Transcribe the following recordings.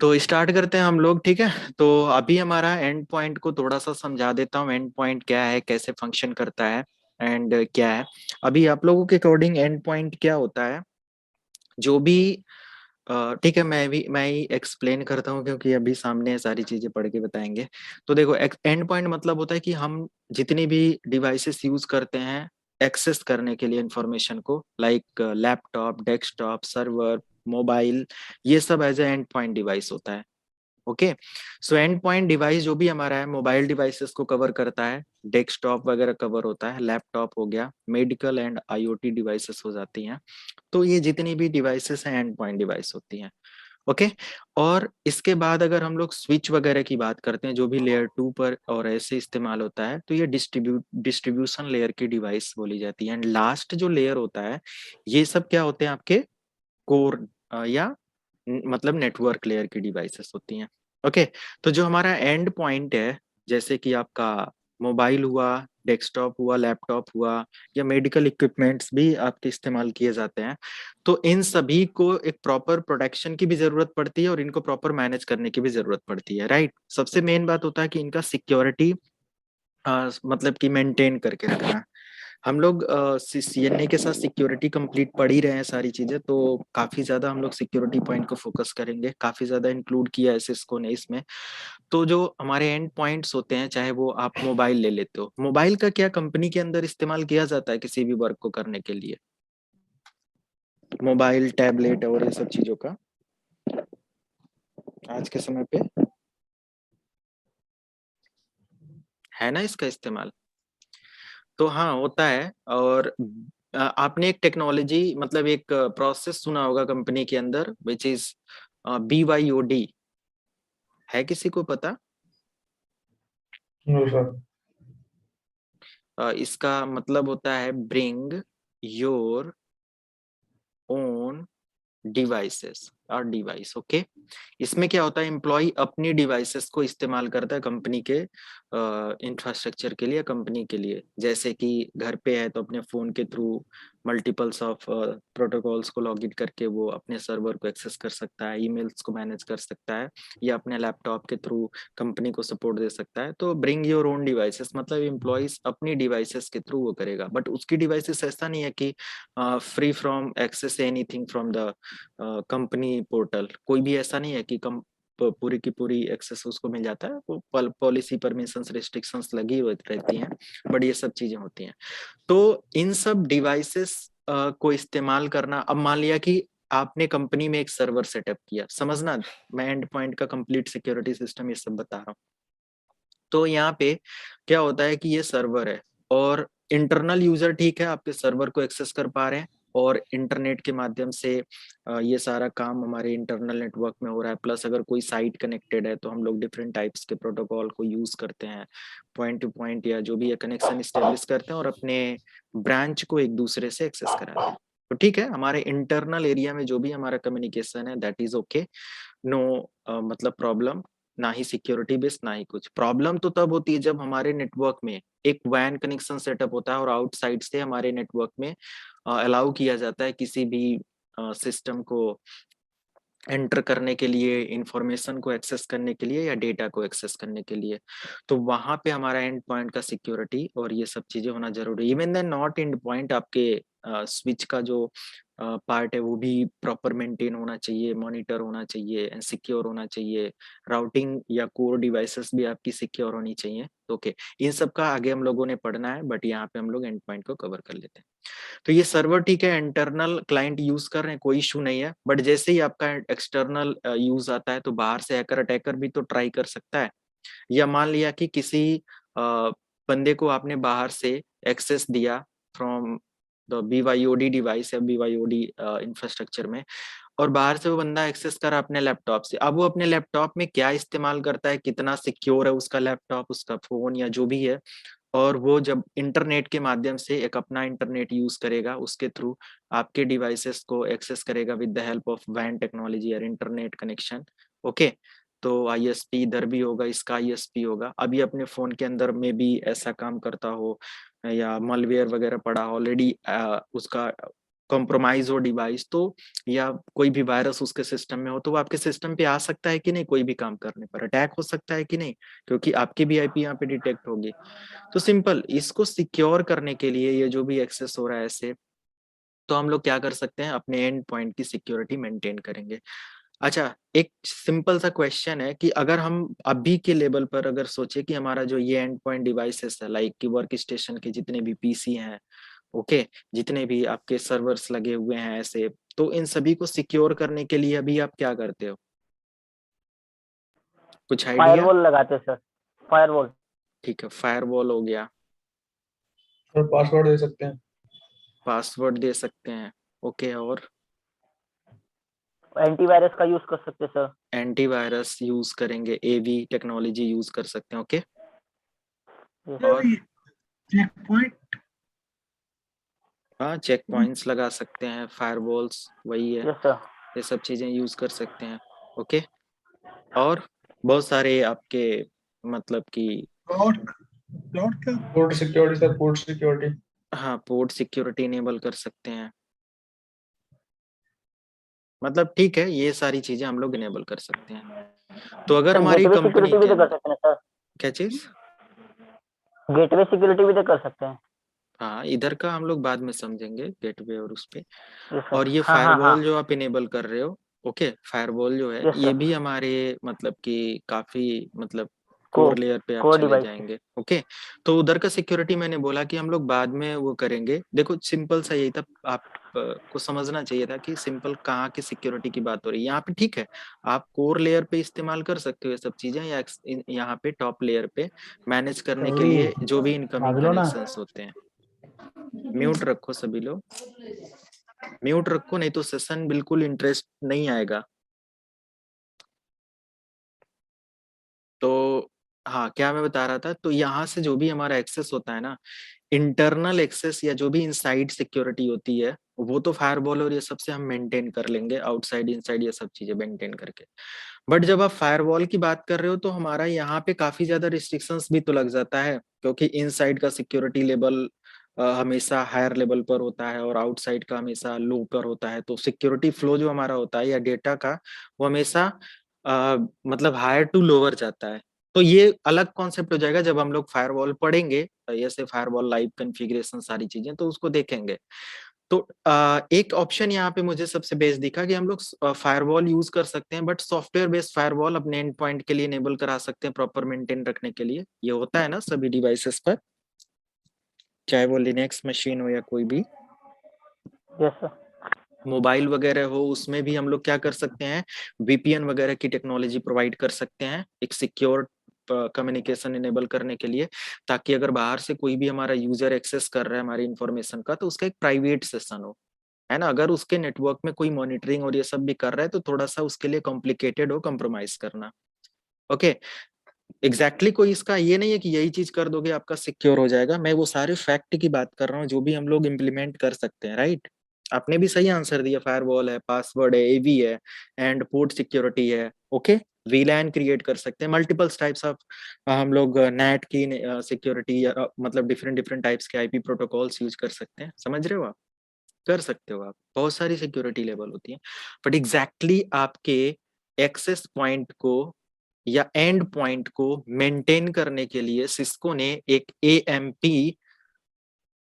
तो स्टार्ट करते हैं हम लोग, ठीक है। तो अभी हमारा एंड पॉइंट को थोड़ा सा समझा देता हूँ, एंड पॉइंट क्या है, कैसे फंक्शन करता है एंड क्या है। अभी आप लोगों के अकॉर्डिंग एंड पॉइंट क्या होता है, जो भी ठीक है, मैं ही एक्सप्लेन करता हूँ, क्योंकि अभी सामने सारी चीजें पढ़ के बताएंगे। तो देखो, एंड पॉइंट मतलब होता है कि हम जितनी भी डिवाइसेस यूज करते हैं एक्सेस करने के लिए इंफॉर्मेशन को, like laptop, desktop, server, mobile, ये सब as a end point device होता है। Okay. So end point device जो भी हमारा है, मोबाइल डिवाइसेस को कवर करता है, डेस्कटॉप वगैरह कवर होता है, लैपटॉप हो गया, मेडिकल एंड आईओटी डिवाइसेस हो जाती हैं। तो ये जितनी भी डिवाइसेस हैं एंड पॉइंट डिवाइस होती हैं। ओके। और इसके बाद अगर हम लोग स्विच वगैरह की बात करते हैं, जो भी लेयर 2 पर और ऐसे इस्तेमाल होता है, तो ये डिस्ट्रीब्यूशन लेयर की डिवाइस बोली जाती है। एंड लास्ट जो लेयर होता है, ये सब क्या होते हैं आपके कोर या मतलब नेटवर्क लेयर की डिवाइसेस होती हैं। ओके। तो जो हमारा एंड पॉइंट है, जैसे कि आपका मोबाइल हुआ, डेस्कटॉप हुआ, लैपटॉप हुआ, या मेडिकल इक्विपमेंट्स भी आपके इस्तेमाल किए जाते हैं, तो इन सभी को एक प्रॉपर प्रोटेक्शन की भी जरूरत पड़ती है और इनको प्रॉपर मैनेज करने की भी जरूरत पड़ती है, राइट। सबसे मेन बात होता है कि इनका सिक्योरिटी मतलब कि मेंटेन करके रखना। हम लोग सीएनए के साथ सिक्योरिटी कंप्लीट पढ़ ही रहे हैं सारी चीजें, तो काफी ज्यादा हम लोग सिक्योरिटी पॉइंट को फोकस करेंगे, काफी ज्यादा इंक्लूड किया है सिस्को ने इसमें। तो जो हमारे एंड पॉइंट्स होते हैं, चाहे वो आप मोबाइल ले लेते हो, मोबाइल का क्या कंपनी के अंदर इस्तेमाल किया जाता है किसी भी वर्क को करने के लिए, मोबाइल, टैबलेट और ये सब चीजों का आज के समय पे है ना इसका इस्तेमाल। तो हाँ, होता है। और आपने एक टेक्नोलॉजी मतलब एक प्रोसेस सुना होगा कंपनी के अंदर, विच इज BYOD, है किसी को पता? No sir. इसका मतलब होता है ब्रिंग योर ओन डिवाइसेस और डिवाइस। ओके। इसमें क्या होता है, एम्प्लॉय अपनी डिवाइसेस को इस्तेमाल करता है कंपनी के इंफ्रास्ट्रक्चर के लिए, कंपनी के लिए। जैसे कि घर पे है तो अपने फोन के थ्रू मल्टीपल्स ऑफ प्रोटोकॉल्स को लॉगिन करके वो अपने सर्वर को एक्सेस कर सकता है, ईमेल्स को मैनेज कर सकता है, या अपने लैपटॉप के थ्रू कंपनी को सपोर्ट दे सकता है। तो ब्रिंग योर ओन डिवाइसेस मतलब एम्प्लॉयज अपनी डिवाइसेस के थ्रू वो करेगा, बट उसकी डिवाइसेस ऐसा नहीं है कि free from access anything from the company portal. कोई भी ऐसा नहीं है कि पूरी की पूरी एक्सेस उसको मिल जाता है, वो पॉलिसी परमिशंस रिस्ट्रिक्शंस लगी हुई रहती हैं, बट ये सब चीजें होती हैं। तो इन सब डिवाइसेस को इस्तेमाल करना, अब मान लिया कि आपने कंपनी में एक सर्वर सेटअप किया, समझना, मैं एंड पॉइंट का कंप्लीट सिक्योरिटी सिस्टम ये सब बता रहा हूँ। तो यहाँ पे क्या होता है कि ये सर्वर है और इंटरनल यूजर, ठीक है, आपके सर्वर को एक्सेस कर पा रहे हैं और इंटरनेट के माध्यम से ये सारा काम हमारे इंटरनल नेटवर्क में हो रहा है। प्लस अगर कोई साइट कनेक्टेड है तो हम लोग डिफरेंट टाइप्स के प्रोटोकॉल को यूज करते हैं, पॉइंट टू पॉइंट या जो भी है कनेक्शन स्टेब्लिश करते हैं और अपने ब्रांच को एक दूसरे से एक्सेस कराते हैं। तो ठीक है, हमारे इंटरनल एरिया में जो भी हमारा कम्युनिकेशन है दैट इज ओके, नो मतलब प्रॉब्लम, ना ही सिक्योरिटी बेस्ड ना ही कुछ प्रॉब्लम। तो तब होती है जब हमारे नेटवर्क में एक वैन कनेक्शन सेटअप होता है और आउटसाइड से हमारे नेटवर्क में अलाउ किया जाता है किसी भी सिस्टम को एंटर करने के लिए, इंफॉर्मेशन को एक्सेस करने के लिए या डेटा को एक्सेस करने के लिए। तो वहां पे हमारा एंड पॉइंट का सिक्योरिटी और ये सब चीजें होना जरूरी है। Even then not end point, आपके स्विच का जो पार्ट है वो भी प्रॉपर मेंटेन होना चाहिए, मॉनिटर होना चाहिए एंड सिक्योर होना चाहिए। राउटिंग या कोर डिवाइसेस भी आपकी सिक्योर होनी चाहिए। ओके। इन सब का आगे हम लोगों ने पढ़ना है, बट यहाँ पे हम लोग एंड पॉइंट को कवर कर लेते हैं। तो ये सर्वर ठीक है, इंटरनल क्लाइंट यूज कर रहे हैं, कोई इशू नहीं है। बट जैसे ही आपका एक्सटर्नल यूज आता है तो बाहर से हैकर अटैकर भी तो ट्राई कर सकता है। या मान लिया कि किसी बंदे को आपने बाहर से एक्सेस दिया फ्रॉम द BYOD डिवाइस या BYOD इंफ्रास्ट्रक्चर में, और बाहर से वो बंदा एक्सेस करा अपने लैपटॉप से। अब वो अपने लैपटॉप में क्या इस्तेमाल करता है, कितना सिक्योर है उसका लैपटॉप, उसका फोन या जो भी है, और वो जब इंटरनेट के माध्यम से एक अपना इंटरनेट यूज करेगा, उसके थ्रू आपके डिवाइसेस को एक्सेस करेगा विद द हेल्प ऑफ वैन टेक्नोलॉजी और इंटरनेट कनेक्शन। ओके। तो आईएसपी इधर भी होगा, इसका आईएसपी होगा। अभी अपने फोन के अंदर में भी ऐसा काम करता हो या मलवेयर वगैरह पड़ा ऑलरेडी उसका कॉम्प्रोमाइज हो डिवाइस तो, या कोई भी वायरस उसके सिस्टम में हो, तो वो आपके सिस्टम पे आ सकता है कि नहीं, कोई भी काम करने पर अटैक हो सकता है कि नहीं, क्योंकि आपकी भी आईपी यहाँ पे डिटेक्ट होगी। तो सिंपल, इसको सिक्योर करने के लिए ये जो भी एक्सेस हो रहा है ऐसे, तो हम लोग क्या कर सकते हैं, अपने एंड पॉइंट की सिक्योरिटी मेंटेन करेंगे। अच्छा, एक सिंपल सा क्वेश्चन है कि अगर हम अभी के लेवल पर अगर सोचे कि हमारा जो ये एंड पॉइंट डिवाइसेस है, लाइक कि वर्क स्टेशन के जितने भी पीसी हैं, ओके, जितने भी आपके सर्वर्स लगे हुए हैं ऐसे, तो इन सभी को सिक्योर करने के लिए अभी आप क्या करते हो, कुछ आइडिया? फायरवॉल लगाते सर, फायरवॉल। ठीक है, फायरवॉल हो गया, सर पासवर्ड दे सकते हैं। पासवर्ड दे सकते हैं, ओके, और एंटीवायरस का यूज कर सकते सर। एंटीवायरस यूज करेंगे, एवी टेक्नोलॉजी यूज कर सकते हैं, ओके। Yes, और चेक पॉइंट। हाँ, चेक पॉइंट्स लगा सकते हैं, फायरवॉल्स वही है, yes सर। ये सब चीजें यूज कर सकते हैं, ओके। और बहुत सारे आपके मतलब कि क्लाउड, क्लाउड क्या? Port security sir, port security. हाँ, पोर्ट सिक्योरिटी इनेबल कर सकते हैं, मतलब ठीक है, ये सारी चीजें हम लोग इनेबल कर सकते हैं। तो अगर सर हमारी गेटवे कंपनी सिक्योरिटी भी के तो कर अंदर, सकते हैं सर, क्या चीज? गेटवे सिक्योरिटी भी तो कर सकते हैं। हाँ, इधर का हम लोग बाद में समझेंगे, गेटवे और उस पे। यस और सर, ये हाँ हाँ हाँ। फायरवॉल जो आप इनेबल कर रहे हो, ओके, फायरवॉल जो है यस ये सर। भी हमारे मतलब कि काफी मतलब को कोर लेयर पे आप कोर चले डिवाइस पे। जाएंगे, ओके। तो उधर का सिक्योरिटी मैंने बोला कि हम लोग बाद में वो करेंगे। देखो सिंपल सा यही था, आप को समझना चाहिए था कि सिंपल कहाँ की सिक्योरिटी की बात हो रही है यहाँ पे, ठीक है। आप कोर लेयर पे इस्तेमाल कर सकते हो ये सब चीजें, या यहाँ पे टॉप लेयर पे मैनेज करने के लिए जो भी इनकमिंग बादलो ना। कनेक्शंस होते हैं। म्यूट रखो सभी लोग, म्यूट रखो, नहीं तो सेशन बिल्कुल इंटरेस्ट नहीं आएगा। तो हाँ, क्या मैं बता रहा था, तो यहाँ से जो भी हमारा एक्सेस होता है ना, इंटरनल एक्सेस या जो भी इनसाइड सिक्योरिटी होती है, वो तो फायरवॉल और ये सबसे हम मेंटेन कर लेंगे, आउटसाइड इनसाइड ये सब चीजें मेंटेन करके। बट जब आप फायरवॉल की बात कर रहे हो तो हमारा यहाँ पे काफी ज्यादा रिस्ट्रिक्शंस भी तो लग जाता है, क्योंकि इनसाइड का सिक्योरिटी लेवल हमेशा हायर लेवल पर होता है और आउटसाइड का हमेशा लो पर होता है। तो सिक्योरिटी फ्लो जो हमारा होता है या डेटा का, वो हमेशा मतलब हायर टू लोअर जाता है। तो ये अलग कॉन्सेप्ट हो जाएगा जब हम लोग फायरवॉल पढ़ेंगे, जैसे फायरवॉल लाइव कॉन्फ़िगरेशन सारी चीजें, तो उसको देखेंगे। तो एक ऑप्शन यहाँ पे मुझे सबसे बेस्ट दिखा कि हम लोग फायरवॉल यूज कर सकते हैं, बट सॉफ्टवेयर बेस्ड फायरवॉल अपने एंड पॉइंट के लिए इनेबल करा सकते हैं प्रॉपर मेंटेन रखने के लिए। ये होता है ना सभी डिवाइसेस पर, चाहे वो लिनक्स मशीन हो या कोई भी यस सर। मोबाइल वगैरह हो, उसमें भी हम लोग क्या कर सकते हैं, वीपीएन वगैरह की टेक्नोलॉजी प्रोवाइड कर सकते हैं एक सिक्योर कम्युनिकेशन इनेबल करने के लिए, ताकि अगर बाहर से कोई भी हमारा यूजर एक्सेस कर रहा है हमारी इंफॉर्मेशन का, तो उसका एक प्राइवेट सेशन हो, है ना। अगर उसके नेटवर्क में कोई मॉनिटरिंग और ये सब भी कर रहा है तो थोड़ा सा उसके लिए कॉम्प्लिकेटेड हो कंप्रोमाइज करना, ओके। एग्जैक्टली कोई इसका ये नहीं है कि यही चीज कर दोगे आपका सिक्योर हो जाएगा, मैं वो सारे फैक्ट की बात कर रहा हूँ जो भी हम लोग इम्प्लीमेंट कर सकते हैं, राइट। आपने भी सही आंसर दिया, फायरवॉल है, पासवर्ड है, एवी है, एंड पोर्ट सिक्योरिटी है, ओके। वीलैन क्रिएट कर सकते हैं, मल्टीपल टाइप्स ऑफ हम लोग नेट की सिक्योरिटी या मतलब डिफरेंट डिफरेंट टाइप्स के आईपी प्रोटोकॉल्स यूज कर सकते हैं, समझ रहे हो आप, कर सकते हो आप, बहुत सारी सिक्योरिटी लेवल होती है। बट एग्जैक्टली आपके एक्सेस पॉइंट को या एंड पॉइंट को मेंटेन करने के लिए सिस्को ने एक एएमपी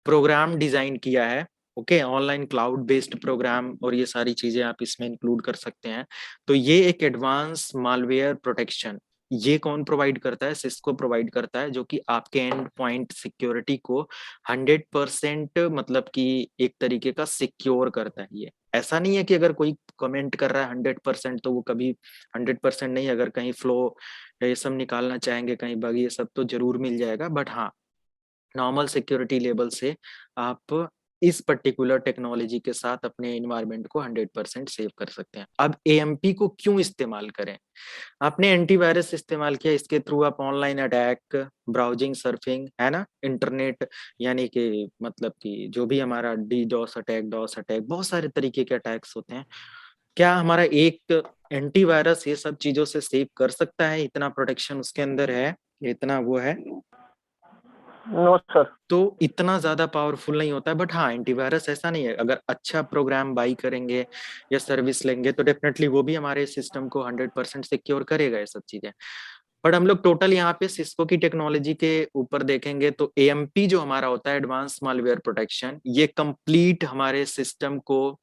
प्रोग्राम डिजाइन किया है, okay, online cloud based program, और ये सारी चीजें आप इसमें इंक्लूड कर सकते हैं। तो ये एक एडवांस मालवेयर प्रोटेक्शन, ये कौन प्रोवाइड करता है, सिस्को प्रोवाइड करता है, जो कि आपके एंड पॉइंट सिक्योरिटी को 100% मतलब कि एक तरीके का सिक्योर करता है। ये ऐसा नहीं है कि अगर कोई कमेंट कर रहा है 100% तो वो कभी 100% नहीं, अगर कहीं फ्लो ये सब निकालना चाहेंगे, कहीं बग ये सब, तो जरूर मिल जाएगा। बट हाँ, नॉर्मल सिक्योरिटी लेवल से आप इस पर्टिकुलर टेक्नोलॉजी के साथ अपने एनवायरनमेंट को 100% सेव कर सकते हैं। अब एएमपी को क्यों इस्तेमाल करें, आपने एंटीवायरस इस्तेमाल किया, इसके थ्रू आप ऑनलाइन अटैक, ब्राउजिंग, सर्फिंग, है ना, इंटरनेट, यानी कि मतलब कि जो भी हमारा डी डॉस अटैक, बहुत सारे तरीके के अटैक्स होते हैं। क्या हमारा एक एंटीवायरस ये सब चीजों से सेव कर सकता है, इतना प्रोटेक्शन उसके अंदर है, इतना वो है? No sir. तो इतना ज्यादा पावरफुल नहीं होता है, बट हाँ एंटीवायरस ऐसा नहीं है, अगर अच्छा प्रोग्राम बाई करेंगे या सर्विस लेंगे तो डेफिनेटली वो भी हमारे सिस्टम को 100% सिक्योर करेगा ये सब चीजें। बट हम लोग टोटल यहाँ पे सिस्को की टेक्नोलॉजी के ऊपर देखेंगे तो एएमपी जो हमारा होता है, एडवांस मालवेयर प्रोटेक्शन, ये कंप्लीट हमारे सिस्टम को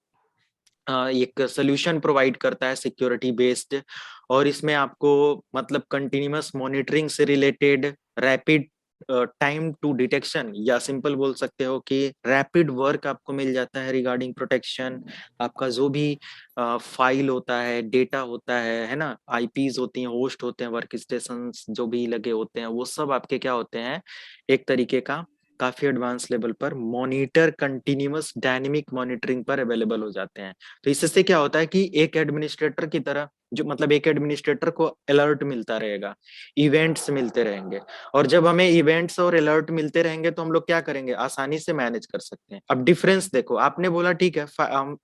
एक सोल्यूशन प्रोवाइड करता है सिक्योरिटी बेस्ड। और इसमें आपको मतलब कंटिन्यूअस मॉनिटरिंग से related, rapid time to detection, या सिंपल बोल सकते हो कि रैपिड वर्क आपको मिल जाता है रिगार्डिंग प्रोटेक्शन। आपका जो भी फाइल होता है, डेटा होता है ना, आईपीज होती हैं, होस्ट होते हैं, वर्क स्टेशन जो भी लगे होते हैं, वो सब आपके क्या होते हैं, एक तरीके का काफी एडवांस लेवल पर मॉनिटर, कंटिन्यूअस डायनेमिक मॉनिटरिंग पर अवेलेबल हो जाते हैं। तो इससे क्या होता है कि एक एडमिनिस्ट्रेटर की तरह, जो मतलब एक एडमिनिस्ट्रेटर को अलर्ट मिलता रहेगा, इवेंट्स मिलते रहेंगे, और जब हमें इवेंट्स और अलर्ट मिलते रहेंगे तो हम लोग क्या करेंगे, आसानी से मैनेज कर सकते हैं। अब डिफरेंस देखो, आपने बोला ठीक है हम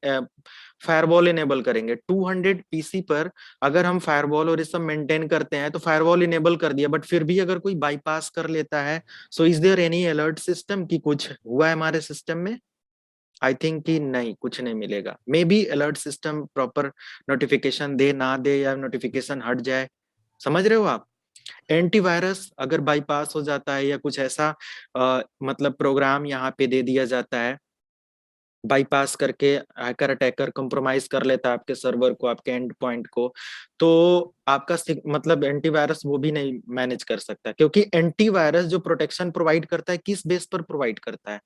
फायरवॉल इनेबल करेंगे 200 पीसी पर, अगर हम फायरवॉल और ये सब मेंटेन करते हैं तो फायरवॉल इनेबल कर दिया, बट फिर भी अगर कोई बाईपास कर लेता है, so is there any alert system कि कुछ हुआ है हमारे सिस्टम में? आई थिंक कि नहीं, कुछ नहीं मिलेगा। Maybe alert system proper notification दे ना दे, या नोटिफिकेशन हट जाए, समझ रहे हो आप? एंटीवायरस अगर बाईपास हो जाता है या कुछ ऐसा मतलब प्रोग्राम यहाँ पे दे दिया जाता है, बाईपास करके हैकर अटैकर कंप्रोमाइज कर लेता है आपके सर्वर को, आपके एंड पॉइंट को, तो आपका मतलब एंटीवायरस वो भी नहीं मैनेज कर सकता, क्योंकि एंटीवायरस जो प्रोटेक्शन प्रोवाइड करता है किस बेस पर प्रोवाइड करता है?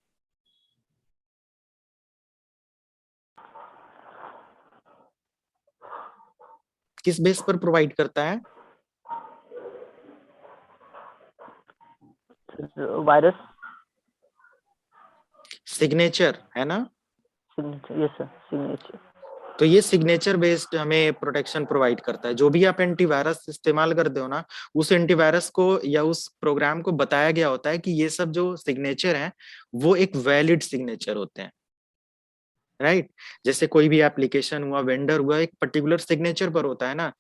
किस बेस पर प्रोवाइड करता है? वायरस सिग्नेचर है ना? Signature, yes sir, signature. तो ये सिग्नेचर बेस्ड हमें प्रोटेक्शन प्रोवाइड करता है। जो भी आप एंटीवायरस इस्तेमाल करते हो ना, उस एंटीवायरस को या उस प्रोग्राम को बताया गया होता है कि ये सब जो सिग्नेचर हैं वो एक वैलिड सिग्नेचर होते हैं, राइट? जैसे कोई भी एप्लीकेशन हुआ, वेंडर हुआ, एक पर्टिकुलर सिग्नेचर पर होता है ना,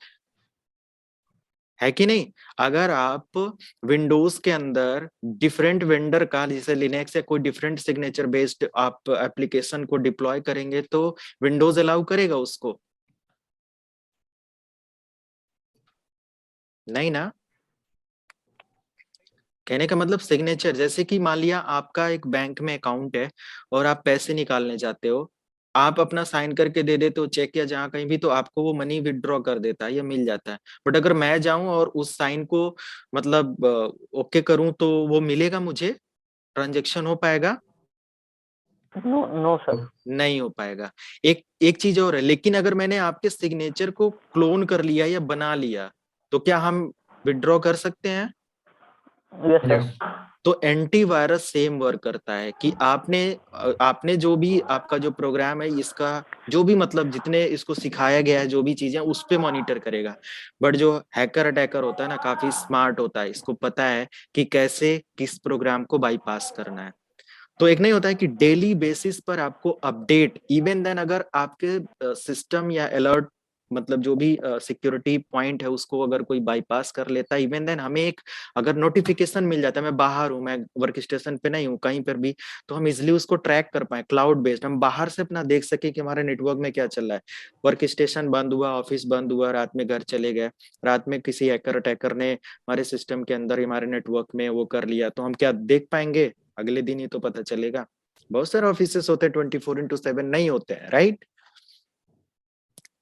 है कि नहीं? अगर आप विंडोज के अंदर डिफरेंट वेंडर का, जैसे लिनक्स या कोई डिफरेंट सिग्नेचर बेस्ड आप एप्लीकेशन को डिप्लॉय करेंगे तो विंडोज अलाउ करेगा उसको? नहीं ना। कहने का मतलब सिग्नेचर, जैसे कि मान लिया आपका एक बैंक में अकाउंट है और आप पैसे निकालने जाते हो, आप अपना साइन करके दे देते हो चेक या जहां कहीं भी, तो आपको वो मनी विड्रॉ कर देता है या मिल जाता है। बट अगर मैं जाऊं और उस साइन को मतलब ओके करूं तो वो मिलेगा मुझे, ट्रांजेक्शन हो पाएगा? No no sir. नहीं हो पाएगा। एक एक चीज और है, लेकिन अगर मैंने आपके सिग्नेचर को क्लोन कर लिया या बना लिया तो क्या हम विड्रॉ कर सकते हैं? Yes sir. Yes. तो एंटीवायरस सेम वर्क करता है कि आपने जो भी आपका जो प्रोग्राम है, इसका जो भी मतलब जितने इसको सिखाया गया है, जो भी चीजें उस पे मॉनिटर करेगा। बट जो हैकर अटैकर होता है ना, काफी स्मार्ट होता है, इसको पता है कि कैसे किस प्रोग्राम को बाईपास करना है। तो एक नहीं होता है कि डेली बेसिस पर आपको अपडेट, इवन देन अगर आपके सिस्टम या अलर्ट मतलब जो भी सिक्योरिटी पॉइंट है उसको अगर कोई बाईपास कर लेता है, इवन देन हमें एक अगर नोटिफिकेशन मिल जाता है, मैं बाहर हूँ, मैं वर्क स्टेशन पे नहीं हूँ, कहीं पर भी, तो हम इजिली उसको ट्रैक कर पाए, क्लाउड बेस्ड हम बाहर से अपना देख सके कि हमारे नेटवर्क में क्या चल रहा है। वर्क स्टेशन बंद हुआ, ऑफिस बंद हुआ, रात में घर चले गए, रात में किसी हैकर अटैकर ने हमारे सिस्टम के अंदर हमारे नेटवर्क में वो कर लिया, तो हम क्या देख पाएंगे? अगले दिन ही तो पता चलेगा। बहुत सारे ऑफिसेस होते हैं 24/7, नहीं होते हैं, राइट?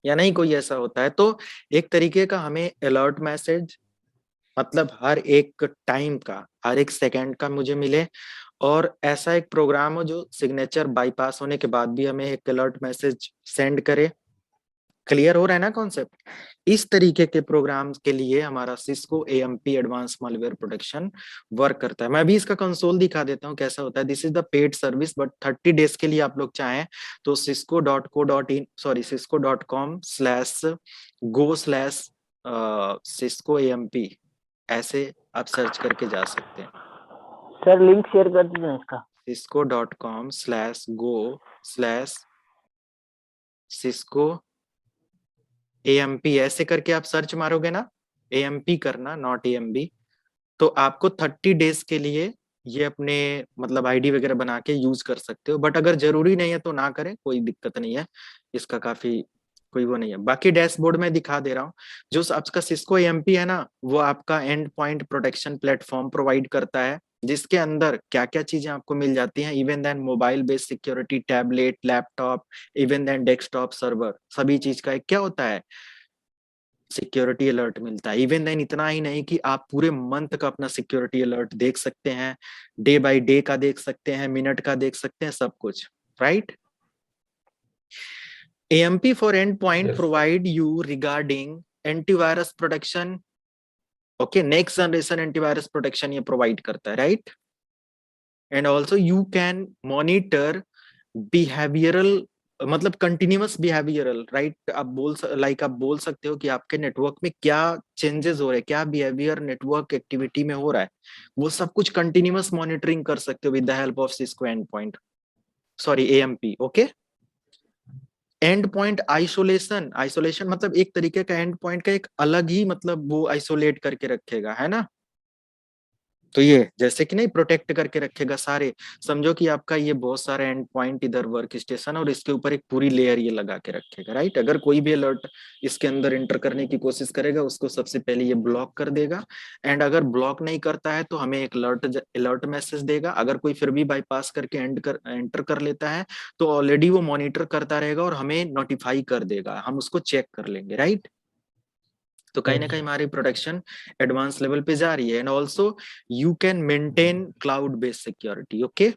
या नहीं कोई ऐसा होता है? तो एक तरीके का हमें अलर्ट मैसेज मतलब हर एक टाइम का, हर एक सेकंड का मुझे मिले, और ऐसा एक प्रोग्राम हो जो सिग्नेचर बाईपास होने के बाद भी हमें एक अलर्ट मैसेज सेंड करे। क्लियर हो रहा है ना कॉन्सेप्ट? इस तरीके के प्रोग्राम्स के लिए हमारा Cisco AMP advance malware protection work करता है। मैं भी इसका कंसोल दिखा देता हूँ कैसा होता है। This is the paid service, but 30 days के लिए आप लोग चाहें तो cisco.co.in/go/cisco AMP ऐसे आप सर्च करके जा सकते हैं। सर लिंक शेयर कर दीजिए ना इसका। cisco.com/go/cisco AMP ऐसे करके आप सर्च मारोगे ना, AMP करना, नॉट AMB, तो आपको 30 डेज के लिए ये अपने मतलब आईडी वगैरह बना के यूज कर सकते हो, बट अगर जरूरी नहीं है तो ना करें, कोई दिक्कत नहीं है, इसका काफी कोई वो नहीं है। बाकी डैशबोर्ड में दिखा दे रहा हूँ। जो आपका सिस्को एएमपी है ना, वो आपका and point protection platform provide करता है, जिसके अंदर क्या क्या चीजें आपको मिल जाती हैं, even then mobile based security, tablet, laptop, even then desktop server, सभी चीज का एक क्या होता है, सिक्योरिटी अलर्ट मिलता है। इवन देन इतना ही नहीं कि आप पूरे मंथ का अपना सिक्योरिटी अलर्ट देख सकते हैं, डे बाय डे का देख सकते हैं, मिनट का देख सकते हैं, सब कुछ, right. AMP for endpoint Yes. provide you regarding antivirus protection, okay, next generation antivirus protection ये provide करता है, right, and also you can monitor behavioral, मतलब कंटिन्यूअस बिहेवियरल, राइट। आप आप बोल सकते हो कि आपके नेटवर्क में क्या चेंजेस हो रहे हैं, क्या बिहेवियर नेटवर्क एक्टिविटी में हो रहा है, वो सब कुछ कंटिन्यूअस मॉनिटरिंग कर सकते हो with the help of Cisco and point, sorry AMP, okay. And point isolation, isolation मतलब एक तरीके का एंड पॉइंट का एक अलग ही मतलब वो आइसोलेट करके रखेगा, है ना। तो ये जैसे कि नहीं प्रोटेक्ट करके रखेगा सारे, समझो कि आपका ये बहुत सारे एंड पॉइंट इधर वर्क स्टेशन और इसके ऊपर एक पूरी लेयर ये लगा के रखेगा, राइट। अगर कोई भी अलर्ट इसके अंदर एंटर करने की कोशिश करेगा, उसको सबसे पहले ये ब्लॉक कर देगा, एंड अगर ब्लॉक नहीं करता है तो हमें एक अलर्ट मैसेज देगा। अगर कोई फिर भी बाईपास करके एंटर कर लेता है तो ऑलरेडी वो मॉनिटर करता रहेगा और हमें नोटिफाई कर देगा, हम उसको चेक कर लेंगे, राइट। तो कहीं ना कहीं हमारी प्रोटेक्शन एडवांस लेवल पे जा रही है। And also you can maintain cloud based security, okay,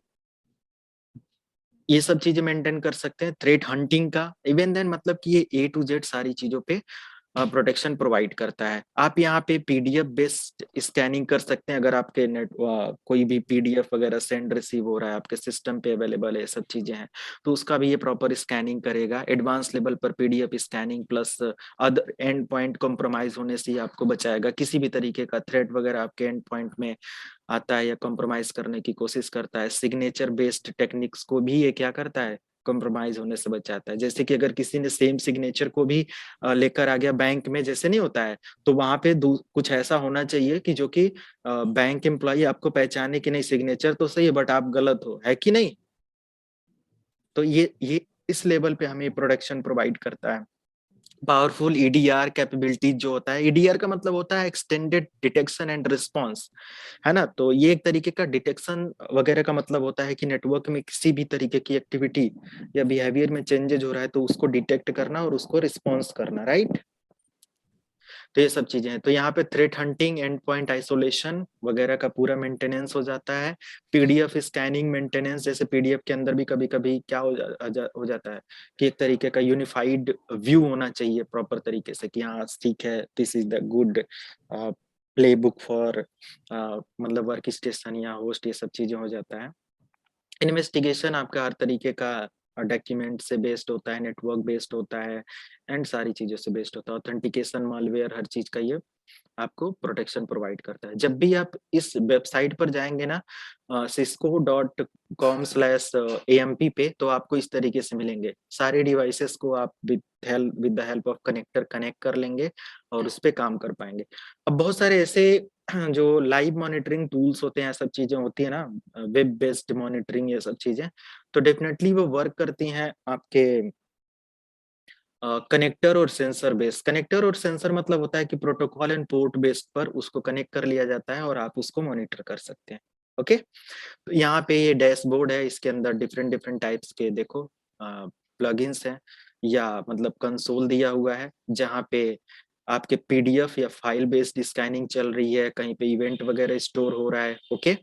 ये सब चीजें मेंटेन कर सकते हैं। थ्रेट हंटिंग का इवन देन मतलब कि ये A to Z सारी चीजों पे प्रोटेक्शन प्रोवाइड करता है। आप यहाँ पे PDF बेस्ड स्कैनिंग कर सकते हैं, अगर आपके नेट कोई भी PDF वगैरह सेंड रिसीव हो रहा है आपके सिस्टम पे अवेलेबल है, सब चीजें हैं, तो उसका भी ये प्रॉपर स्कैनिंग करेगा। एडवांस लेवल पर PDF scanning plus other and point compromise होने से आपको बचाएगा। किसी भी तरीके का थ्रेट वगैरह आपके एंड पॉइंट में आता है या कॉम्प्रोमाइज करने की कोशिश करता है, सिग्नेचर बेस्ड टेक्निक्स को भी ये क्या करता है, कॉम्प्रोमाइज होने से बचाता है। जैसे कि अगर किसी ने सेम सिग्नेचर को भी लेकर आ गया बैंक में, जैसे नहीं होता है, तो वहां पे कुछ ऐसा होना चाहिए कि जो कि बैंक एम्प्लॉय आपको पहचाने कि नहीं सिग्नेचर तो सही है बट आप गलत हो, है कि नहीं। तो ये इस लेवल पे हमें प्रोटेक्शन प्रोवाइड करता है। पावरफुल EDR कैपेबिलिटीज जो होता है, EDR का मतलब होता है एक्सटेंडेड डिटेक्शन एंड रिस्पॉन्स, है ना। तो ये एक तरीके का डिटेक्शन वगैरह का मतलब होता है कि नेटवर्क में किसी भी तरीके की एक्टिविटी या बिहेवियर में चेंजेज हो रहा है तो उसको डिटेक्ट करना और उसको रिस्पॉन्स करना, राइट। तो ये सब चीजें हैं। तो यहाँ पे threat hunting, and point isolation वगैरह का पूरा मेंटेनेंस हो जाता है। PDF स्कैनिंग मेंटेनेंस, जैसे PDF के अंदर भी कभी कभी क्या हो जाता है कि एक तरीके का यूनिफाइड व्यू होना चाहिए प्रॉपर तरीके से कि हाँ ठीक है, this is the good play book for मतलब वर्क स्टेशन या होस्ट, ये सब चीजें हो जाता है। इन्वेस्टिगेशन आपका हर तरीके का डॉक्यूमेंट से बेस्ड होता है, नेटवर्क बेस्ड होता है, एंड सारी चीजों से बेस्ड होता है। ऑथेंटिकेशन, मालवेयर, हर चीज का ये आपको प्रोटेक्शन प्रोवाइड करता है। जब भी आप इस वेबसाइट पर जाएंगे ना cisco.com/AMP पे, तो आपको इस तरीके से मिलेंगे सारे डिवाइसेस को आप with the help of connector connect कर लेंगे और उस पर काम कर पाएंगे। अब बहुत सारे ऐसे जो लाइव मॉनिटरिंग टूल्स होते हैं, सब चीजें होती है ना, वेब बेस्ड मॉनिटरिंग, ये सब चीजें तो डेफिनेटली वो वर्क करती हैं आपके कनेक्टर और सेंसर बेस्ड। कनेक्टर और सेंसर मतलब होता है कि प्रोटोकॉल एंड पोर्ट बेस्ड पर उसको कनेक्ट कर लिया जाता है और आप उसको मॉनिटर कर सकते हैं, ओके। तो यहाँ पे ये डैशबोर्ड है, इसके अंदर डिफरेंट डिफरेंट टाइप्स के देखो प्लगइन्स हैं या मतलब कंसोल दिया हुआ है, जहाँ पे आपके PDF या फाइल बेस्ड स्कैनिंग चल रही है, कहीं पे इवेंट वगैरह स्टोर हो रहा है, ओके,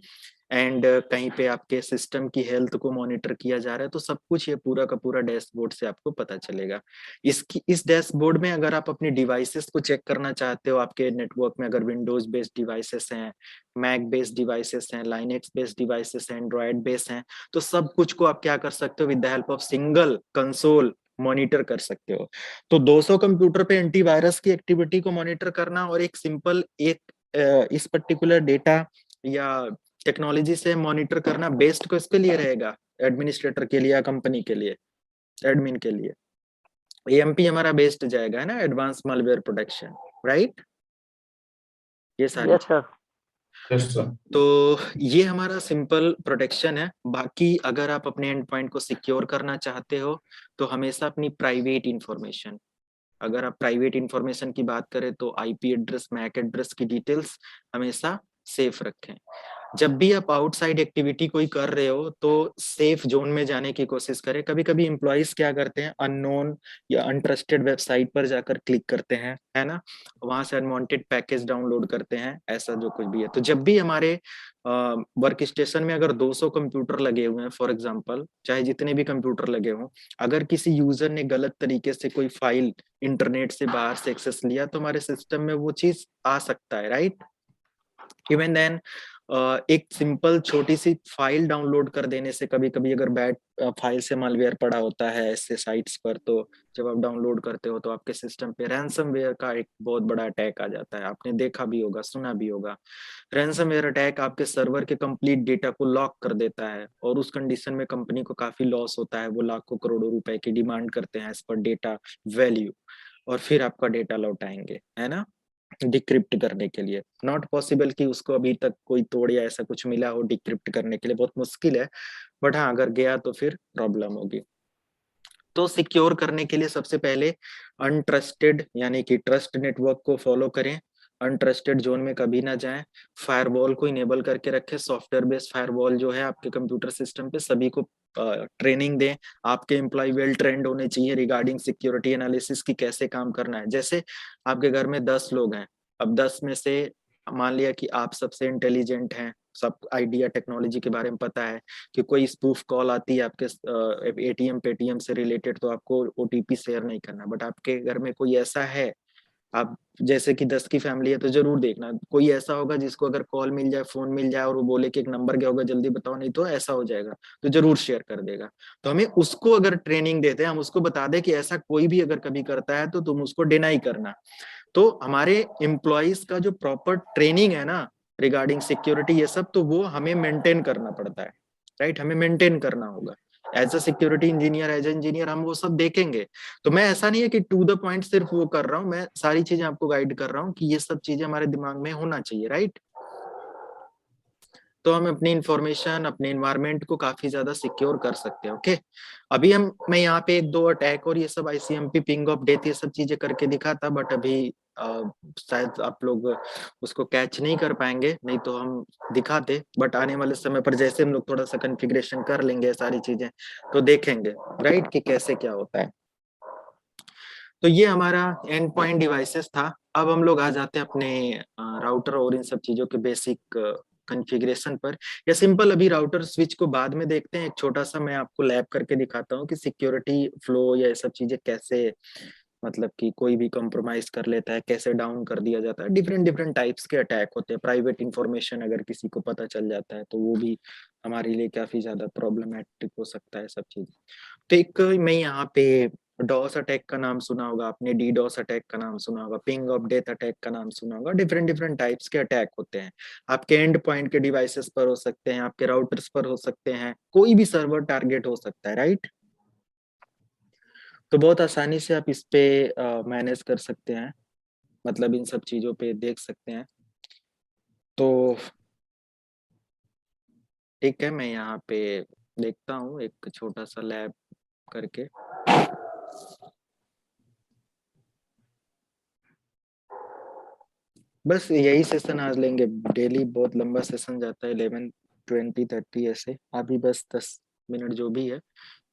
एंड कहीं पे आपके सिस्टम की हेल्थ को मॉनिटर किया जा रहा है। तो सब कुछ ये पूरा का पूरा डैशबोर्ड से आपको पता चलेगा। इस डैशबोर्ड में अगर आप अपनी डिवाइसेस को चेक करना चाहते हो, आपके नेटवर्क में अगर विंडोज बेस्ड डिवाइसेस हैं, मैक बेस्ड डिवाइसेस हैं, लाइनेक्स बेस्ड डिवाइसेस हैं, एंड्रॉयड बेस्ड हैं, तो सब कुछ को आप क्या कर सकते हो with the help of single console monitor कर सकते हो। तो 200 कंप्यूटर पे एंटीवायरस की एक्टिविटी को मॉनिटर करना और एक सिंपल इस पर्टिकुलर डेटा या टेक्नोलॉजी से मॉनिटर करना बेस्ट को इसके लिए रहेगा, एडमिनिस्ट्रेटर के लिए या कंपनी के लिए, एडमिन के लिए। AMP हमारा बेस्ट जाएगा, है ना, एडवांस मालवेयर प्रोटेक्शन, राइट। ये सारी यस सर। Yes sir. तो ये हमारा सिंपल प्रोटेक्शन है। बाकी अगर आप अपने एंड पॉइंट को सिक्योर करना चाहते हो तो हमेशा अपनी प्राइवेट इंफॉर्मेशन, अगर आप प्राइवेट इंफॉर्मेशन की बात करें तो आईपी एड्रेस, मैक एड्रेस की डिटेल्स हमेशा सेफ रखें। जब भी आप आउटसाइड एक्टिविटी कोई कर रहे हो तो सेफ जोन में जाने की कोशिश करें। कभी कभी एम्प्लॉयज क्या करते हैं, अननोन या अनट्रस्टेड वेबसाइट पर जाकर क्लिक करते हैं, है ना, वहां से अनवांटेड पैकेज डाउनलोड करते हैं, ऐसा जो कुछ भी है। तो जब भी हमारे वर्क स्टेशन में अगर 200 कंप्यूटर लगे हुए हैं फॉर एग्जांपल, चाहे जितने भी कंप्यूटर लगे हों, अगर किसी यूजर ने गलत तरीके से कोई फाइल इंटरनेट से बाहर से एक्सेस लिया तो हमारे सिस्टम में वो चीज आ सकता है, राइट। इवन देन एक सिंपल छोटी सी फाइल डाउनलोड कर देने से, कभी कभी अगर बैड फाइल से मालवेयर पड़ा होता है ऐसे साइट्स पर, तो जब आप डाउनलोड करते हो तो आपके सिस्टम पे रैंसमवेयर का एक बहुत बड़ा अटैक आ जाता है। आपने देखा भी होगा, सुना भी होगा। रैंसमवेयर अटैक आपके सर्वर के कंप्लीट डेटा को लॉक कर देता है और उस कंडीशन में कंपनी को काफी लॉस होता है। वो लाखों करोड़ों रुपए की डिमांड करते हैं एज पर डेटा वैल्यू, और फिर आपका डेटा लौटाएंगे, है ना, डिक्रिप्ट करने के लिए। नॉट पॉसिबल कि उसको अभी तक कोई तोड़ या ऐसा कुछ मिला हो डिक्रिप्ट करने के लिए, बहुत मुश्किल है। बट हाँ, अगर गया तो फिर प्रॉब्लम होगी। तो सिक्योर करने के लिए सबसे पहले अनट्रस्टेड यानी कि ट्रस्ट नेटवर्क को फॉलो करें, अनट्रस्टेड जोन में कभी ना जाएं, फायरवॉल को इनेबल करके रखें। सॉफ्टवेयर बेस्ड फायरवॉल जो है आपके कंप्यूटर सिस्टम पे, सभी को ट्रेनिंग दें। आपके एम्प्लॉय वेल ट्रेंड होने चाहिए रिगार्डिंग सिक्योरिटी एनालिसिस की कैसे काम करना है। जैसे आपके घर में 10 लोग हैं, अब 10 में से मान लिया कि आप सबसे इंटेलिजेंट हैं, सब आइडिया टेक्नोलॉजी के बारे में पता है कि कोई स्पूफ कॉल आती है आपके एटीएम पेटीएम से रिलेटेड तो आपको ओटीपी शेयर नहीं करना। बट आपके घर में कोई ऐसा है, आप जैसे कि 10 की फैमिली है तो जरूर देखना, कोई ऐसा होगा जिसको अगर कॉल मिल जाए, फोन मिल जाए और वो बोले कि एक नंबर क्या होगा जल्दी बताओ नहीं तो ऐसा हो जाएगा, तो जरूर शेयर कर देगा। तो हमें उसको अगर ट्रेनिंग देते हैं, हम उसको बता दें कि ऐसा कोई भी अगर कभी करता है तो तुम उसको डिनाई करना। तो हमारे एम्प्लॉयज का जो प्रॉपर ट्रेनिंग है ना रिगार्डिंग सिक्योरिटी ये सब, तो वो हमें मेंटेन करना पड़ता है, राइट, हमें मेंटेन करना होगा। As a security engineer, as a engineer हम वो सब देखेंगे। तो मैं ऐसा नहीं है कि टू द पॉइंट सिर्फ वो कर रहा हूँ, मैं सारी चीजें आपको गाइड कर रहा हूँ कि ये सब चीजें हमारे दिमाग में होना चाहिए, राइट। तो हम अपनी इंफॉर्मेशन, अपने इन्वायरमेंट को काफी ज्यादा सिक्योर कर सकते हैं। ओके, अभी मैं यहाँ पे एक दो अटैक और ये सब आईसीएमपी, पिंग ऑफ डेथ, ये सब चीजें करके दिखा था। बट अभी शायद आप लोग उसको कैच नहीं कर पाएंगे, नहीं तो हम दिखाते। बट आने वाले समय पर जैसे हम लोग थोड़ा सा कॉन्फ़िगरेशन कर लेंगे सारी चीजें, तो देखेंगे, राइट, कि कैसे क्या होता है। तो ये हमारा एंड पॉइंट डिवाइसेस था। अब हम लोग आ जाते हैं अपने राउटर और इन सब चीजों के बेसिक कॉन्फ़िगरेशन पर। या सिंपल अभी राउटर स्विच को बाद में देखते हैं। एक छोटा सा मैं आपको लैब करके दिखाता हूँ कि सिक्योरिटी फ्लो या ये सब चीजें कैसे, मतलब कि कोई भी कॉम्प्रोमाइज कर लेता है, कैसे डाउन कर दिया जाता है। डिफरेंट डिफरेंट टाइप्स के अटैक होते हैं। प्राइवेट इंफॉर्मेशन अगर किसी को पता चल जाता है तो वो भी हमारे लिए काफी ज्यादा प्रॉब्लमेटिक हो सकता है सब चीज। तो एक मैं यहाँ पे डॉस अटैक का नाम सुना होगा आपने, डी डॉस अटैक का नाम सुना होगा, पिंग ऑफ डेथ अटैक का नाम सुना होगा। डिफरेंट डिफरेंट टाइप्स के अटैक होते हैं। आपके एंड पॉइंट के डिवाइसेस पर हो सकते हैं, आपके राउटर्स पर हो सकते हैं, कोई भी सर्वर टारगेट हो सकता है, राइट। तो बहुत आसानी से आप इस पे मैनेज कर सकते हैं, मतलब इन सब चीजों पे देख सकते हैं। तो ठीक है, मैं यहाँ पे देखता हूँ एक छोटा सा लैब करके। बस यही सेशन आज लेंगे। डेली बहुत लंबा सेशन जाता है, 11, 20, 30 ऐसे। अभी बस 10 मिनट जो भी है,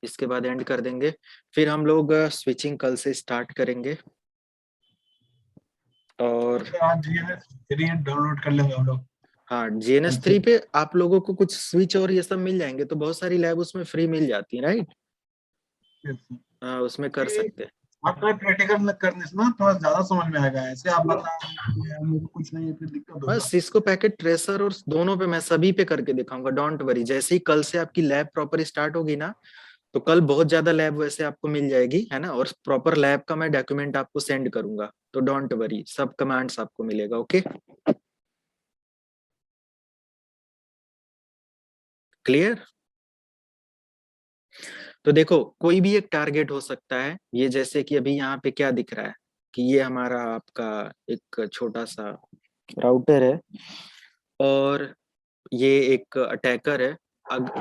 इसके बाद एंड कर देंगे। फिर हम लोग स्विचिंग कल से स्टार्ट करेंगे। और आज ये डाउनलोड कर लेंगे हम लोग। हाँ, GNS3 पे आप लोगों को कुछ स्विच और ये सब मिल जाएंगे, तो बहुत सारी लैब उसमें फ्री मिल जाती है, राइट। उसमें कर सकते हैं। आपका प्रैक्टिकल करने से ना थोड़ा ज्यादा समझ में आएगा। ऐसे आप बता यार मुझे कुछ नहीं है फिर दिक्कत बस होगा। सिस्को पैकेट ट्रेसर और दोनों पे मैं सभी पे करके दिखाऊंगा, डोंट वरी। जैसे ही कल से आपकी लैब प्रॉपर स्टार्ट होगी ना, तो कल बहुत ज्यादा लैब वैसे आपको मिल जाएगी, है ना। और प्रॉपर लैब का मैं डॉक्यूमेंट आपको सेंड करूंगा, तो डोंट वरी, सब कमांड्स आपको मिलेगा। Okay, clear. तो देखो, कोई भी एक टारगेट हो सकता है। ये जैसे कि अभी यहाँ पे क्या दिख रहा है, कि ये हमारा आपका एक छोटा सा राउटर है और ये एक अटैकर है।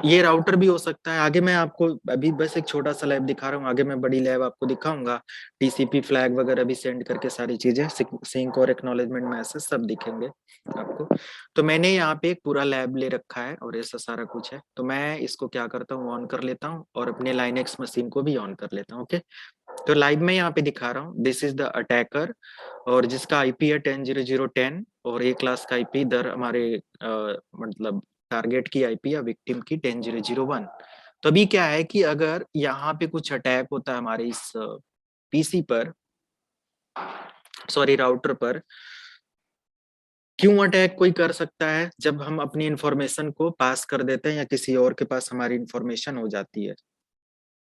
ये राउटर भी हो सकता है। आगे मैं आपको अभी बस एक छोटा सा लैब दिखा रहा हूँ, आगे मैं बड़ी लैब आपको दिखाऊंगा। टीसीपी फ्लैग वगैरह भी सेंड करके सारी चीजें, सिंक और एक्नॉलेजमेंट मैसेज सब दिखेंगे आपको। तो मैंने यहाँ पे एक पूरा लैब ले रखा है और ऐसा सारा कुछ है। तो मैं इसको क्या करता हूँ, ऑन कर लेता हूँ और अपने लाइनेक्स मशीन को भी ऑन कर लेता हूँ। ओके, तो लाइव में यहाँ पे दिखा रहा हूँ, दिस इज द अटैकर और जिसका आईपी है 10.0.0.10 और ए क्लास का आईपी इधर हमारे मतलब टारगेट की आईपी या विक्टिम की 10.0.0.1। तो अभी क्या है कि अगर यहाँ पे कुछ अटैक होता है हमारे इस पीसी पर, सॉरी राउटर पर, क्यों अटैक कोई कर सकता है? जब हम अपनी इंफॉर्मेशन को पास कर देते हैं या किसी और के पास हमारी इंफॉर्मेशन हो जाती है।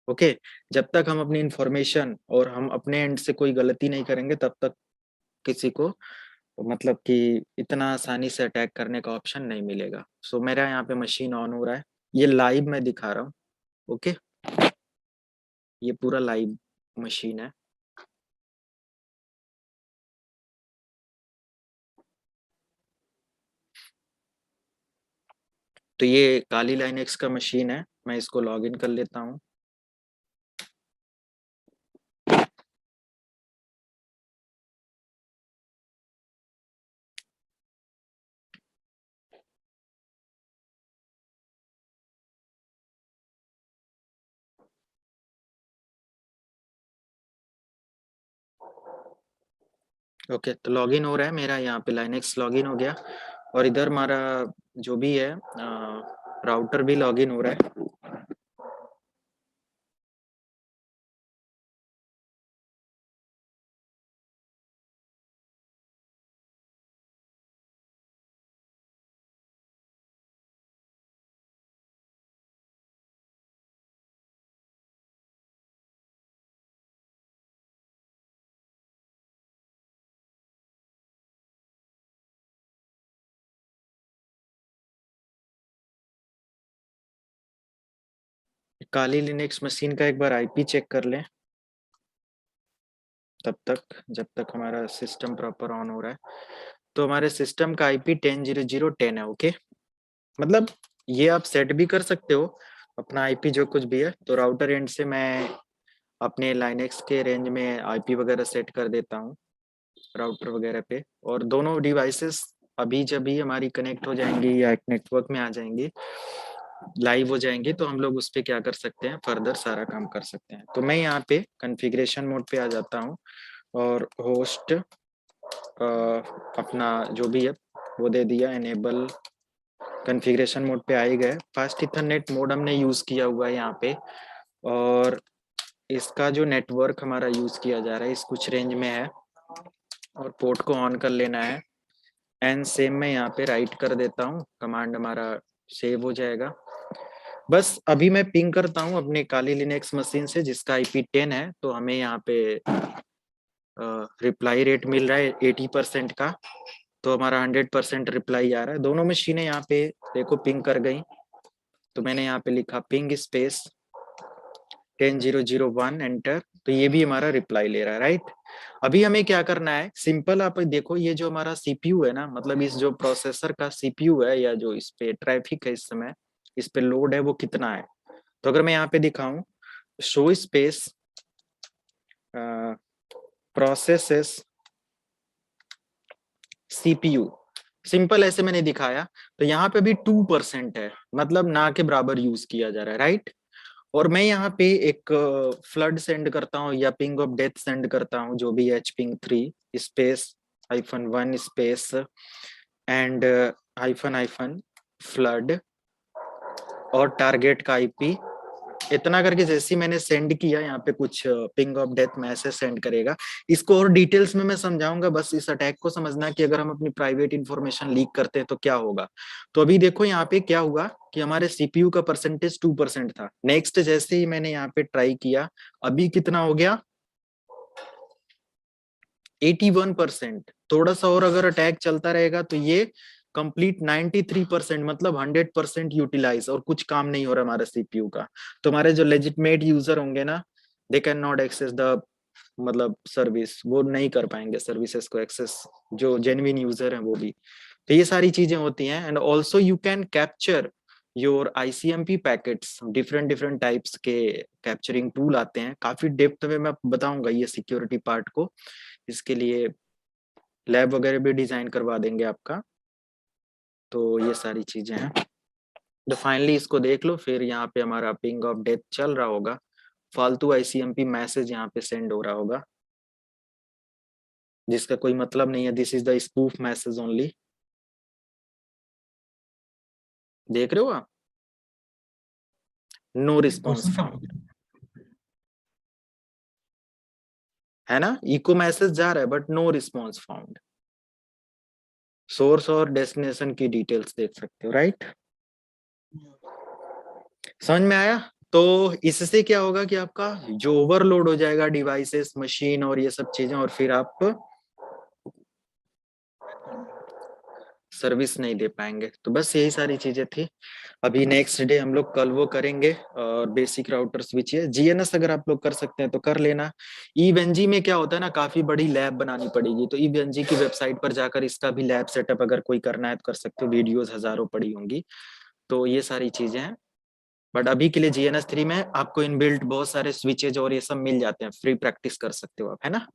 ओके, जब तक हम अपनी इंफॉर्मेशन और हम अपने एंड से कोई गलती नहीं करेंगे तब तक किसी को मतलब कि इतना आसानी से अटैक करने का ऑप्शन नहीं मिलेगा। सो मेरा यहाँ पे मशीन ऑन हो रहा है, ये लाइव मैं दिखा रहा हूँ। ओके, ये पूरा लाइव मशीन है। तो ये काली लाइनेक्स का मशीन है, मैं इसको लॉग इन कर लेता हूँ। ओके, तो लॉगिन हो रहा है मेरा, यहाँ पे लाइनेक्स लॉगिन हो गया और इधर हमारा जो भी है राउटर भी लॉगिन हो रहा है। काली लिनक्स मशीन का एक बार आईपी चेक कर लें तब तक, जब तक हमारा सिस्टम प्रॉपर ऑन हो रहा है। तो हमारे सिस्टम का आईपी 10.0.0.10 है। ओके, मतलब ये आप सेट भी कर सकते हो अपना आईपी जो कुछ भी है। तो राउटर एंड से मैं अपने लाइनेक्स के रेंज में आईपी वगैरह सेट कर देता हूँ राउटर वगैरह पे, और दोनों डिवाइसेस अभी जब भी हमारी कनेक्ट हो जाएंगी या एक नेटवर्क में आ जाएंगी, लाइव हो जाएंगे, तो हम लोग उस पर क्या कर सकते हैं, फर्दर सारा काम कर सकते हैं। तो मैं यहाँ पे कॉन्फ़िगरेशन मोड पे आ जाता हूँ और होस्ट अपना जो भी है वो दे दिया, एनेबल कॉन्फ़िगरेशन मोड पे आ ही गए। फास्ट इथरनेट मोड हमने यूज किया हुआ है यहाँ पे, और इसका जो नेटवर्क हमारा यूज किया जा रहा है इस कुछ रेंज में है, और पोर्ट को ऑन कर लेना है। एंड सेम मैं यहाँ पे राइट कर देता हूँ, कमांड हमारा सेव हो जाएगा। बस अभी मैं पिंग करता हूँ अपने काली लिनक्स मशीन से जिसका आईपी 10 है। तो हमें यहाँ पे रिप्लाई रेट मिल रहा है 80% का, तो हमारा 100% रिप्लाई आ रहा है। दोनों मशीनें यहाँ पे देखो पिंग कर गई। तो मैंने यहाँ पे लिखा पिंग स्पेस 10.0.0.1 एंटर, तो ये भी हमारा रिप्लाई ले रहा है। राइट, अभी हमें क्या करना है, सिंपल आप देखो, ये जो हमारा सीपीयू है ना, मतलब इस जो प्रोसेसर का सीपीयू है या जो इस पे ट्रैफिक है इस समय, इस पे लोड है वो कितना है। तो अगर मैं यहाँ पे दिखाऊं show space processes CPU, simple ऐसे मैंने दिखाया। तो यहाँ पे भी 2% है, मतलब ना के बराबर यूज किया जा रहा है। राइट, और मैं यहाँ पे एक फ्लड सेंड करता हूँ या पिंग ऑफ डेथ सेंड करता हूँ, जो भी H ping 3 space -1 space and hyphen flood और टारगेट का आईपी, इतना करके जैसे ही मैंने सेंड किया यहाँ पे कुछ ping of death message send करेगा। इसको और डिटेल्स में मैं समझाऊंगा, बस इस अटैक को समझना कि अगर हम अपनी प्राइवेट इंफॉर्मेशन लीक करते हैं तो क्या होगा। तो अभी देखो यहाँ पे क्या हुआ कि हमारे सीपीयू का परसेंटेज 2% था। नेक्स्ट जैसे ही मैंने यहाँ पे ट्राई किया, अभी कितना हो गया 81%। थोड़ा सा और अगर अटैक चलता रहेगा तो ये कंप्लीट 93%, मतलब 100% यूटिलाइज, और कुछ काम नहीं हो रहा हमारे सीपीयू का। तो हमारे जो लेजिटमेट यूजर होंगे ना, they can not access the मतलब सर्विस, वो नहीं कर पाएंगे सर्विसेज को एक्सेस, जो जेन्युइन यूजर हैं वो भी। तो ये सारी चीजें होती हैं। And also you can capture your ICMP packets, different different types के कैप्चरिंग टूल आते हैं, काफी डेप्थ में मैं बताऊंगा ये सिक्योरिटी पार्ट को। इसके लिए लैब वगैरह भी डिजाइन करवा देंगे आपका। तो ये सारी चीजें हैं। तो फाइनली इसको देख लो, फिर यहाँ पे हमारा पिंग ऑफ डेथ चल रहा होगा, फालतू ICMP मैसेज यहाँ पे सेंड हो रहा होगा जिसका कोई मतलब नहीं है। This is the spoof message only. देख रहे हो आप? नो रिस्पॉन्स क्वेश्चन फाउंड, कब है ना? इको मैसेज जा रहा है but no response found. Source और डेस्टिनेशन की डिटेल्स देख सकते हो, राइट? समझ में आया? तो इससे क्या होगा कि आपका जो ओवरलोड हो जाएगा डिवाइसेस, मशीन और ये सब चीजें, और फिर आप सर्विस नहीं दे पाएंगे। तो बस यही सारी चीजें थी। अभी नेक्स्ट डे हम लोग कल वो करेंगे और बेसिक राउटर स्विच है। GNS अगर आप लोग कर सकते हैं तो कर लेना। EVNG में क्या होता है ना, काफी बड़ी लैब बनानी पड़ेगी, तो EVNG की वेबसाइट पर जाकर इसका भी लैब सेटअप अगर कोई करना है तो कर सकते हो, वीडियोस हजारों पड़ी होंगी। तो ये सारी चीजें हैं। बट अभी के लिए GNS 3 में आपको इनबिल्ट बहुत सारे स्विचेज और ये सब मिल जाते हैं, फ्री प्रैक्टिस कर सकते हो आप, है ना?